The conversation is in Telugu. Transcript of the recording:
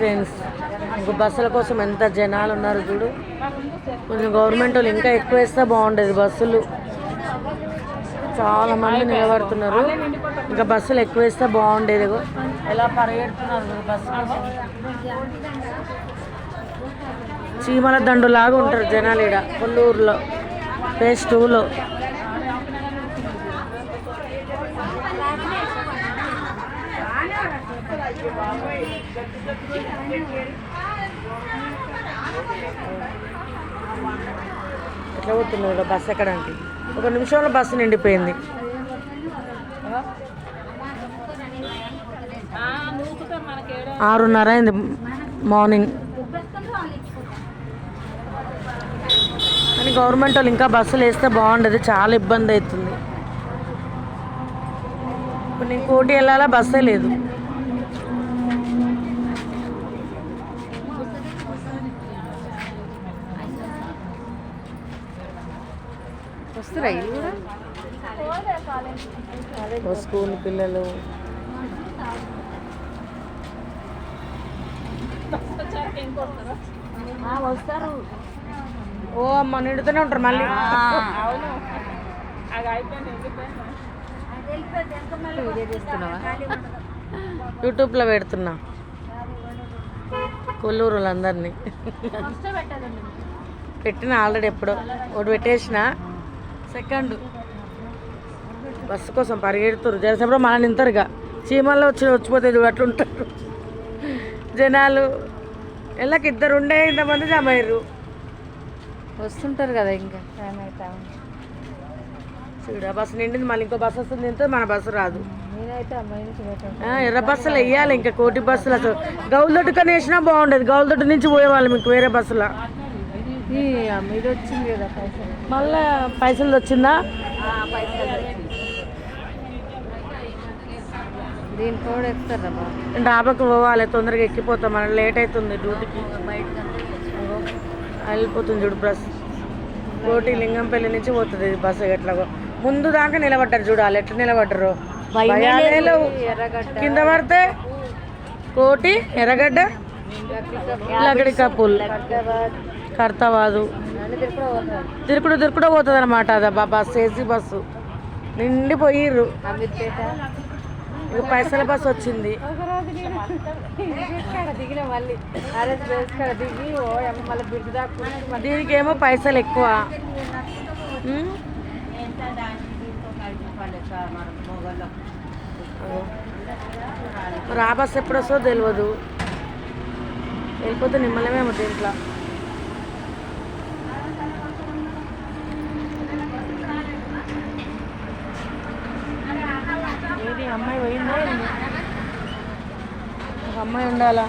ఫ్రెండ్స్, ఇంకో బస్సుల కోసం ఎంత జనాలు ఉన్నారు చూడు. కొంచెం గవర్నమెంట్ వాళ్ళు ఇంకా ఎక్కువ వేస్తే బాగుండేది. బస్సులు చాలా మంది నిలబడుతున్నారు. ఇంకా బస్సులు ఎక్కువ వేస్తే బాగుండేది. ఎలా పరిగెడుతున్నారు బస్సు కోసం. చీమల దండులాగా ఉంటారు జనాలు ఈడ కొల్లూరులో ఫేజ్ 2లో. ఎట్లా పోతున్నారు బస్సు ఎక్కడానికి? ఒక నిమిషంలో బస్సు నిండిపోయింది. ఆరున్నర అయింది మార్నింగ్. కానీ గవర్నమెంట్ వాళ్ళు ఇంకా బస్సులు వేస్తే బాగుండేది. చాలా ఇబ్బంది అవుతుంది. ఇప్పుడు నేను కోటి వెళ్ళాలా, బస్సే లేదు. వస్తారా ఇల్లు కూడా? స్కూల్ పిల్లలు వస్తారు. ఓ అమ్మ నిండుతూనే ఉంటారు మళ్ళీ. యూట్యూబ్లో పెడుతున్నా కొల్లూరు వాళ్ళందరినీ. పెట్టిన ఆల్రెడీ ఎప్పుడో ఒకటి పెట్టేసిన. సెకండ్ బస్సు కోసం పరిగెడుతారు. జనసేపట్లో మన నింతారు. ఇక చీమల్లో వచ్చిపోతే చూడు అట్లుంటారు జనాలు. ఎలాకి ఇద్దరు ఉండే ఇంతమంది జమ అయ్యారు. వస్తుంటారు కదా ఇంకా చూడ బస్సు నిండింది. మళ్ళీ ఇంకో బస్సు వస్తుంది. తింటే మన బస్సు రాదు. నేనైతే అమ్మాయి నుంచి ఎర్ర బస్సులు వెయ్యాలి. ఇంకా కోటి బస్సులు అసలు గౌలదొడ్డు కన్నా వేసినా బాగుండేది. గౌలదొడ్డు నుంచి పోయేవాళ్ళం మీకు వేరే బస్సులో. ఇది వచ్చింది కదా పైసలు. మళ్ళీ పైసలు వచ్చిందా? దీని కూడా ఎక్కుతారా? డాబాకు పోవాలి, తొందరగా ఎక్కిపోతాం. మనం లేట్ అవుతుంది డ్యూటీకి. వెళ్ళిపోతుంది చూడు బస్. కోటి లింగంపల్లి నుంచి పోతుంది బస్సు. ఎట్లాగో ముందు దాకా నిలబడ్డారు చూడాలి. ఎట్లా నిలబడ్డారు భయాలేలు. కింద పడితే కోటి, ఎర్రగడ్డ, లగడి కప్పుల్, కర్తవాదు తిరుకుడు పోతుంది అనమాట. అదా బస్సు ఏసీ బస్సు నిండిపోయిర్రు. ఇక పైసల బస్సు వచ్చింది. దీనికేమో పైసలు ఎక్కువ. ఆ బస్సు ఎప్పుడు వస్తుందో తెలియదు. వెళ్ళిపోతే నిమ్మలమేమో దీంట్లో. ఏది అమ్మాయి పోయిందా? ఒక అమ్మాయి ఉండాలా?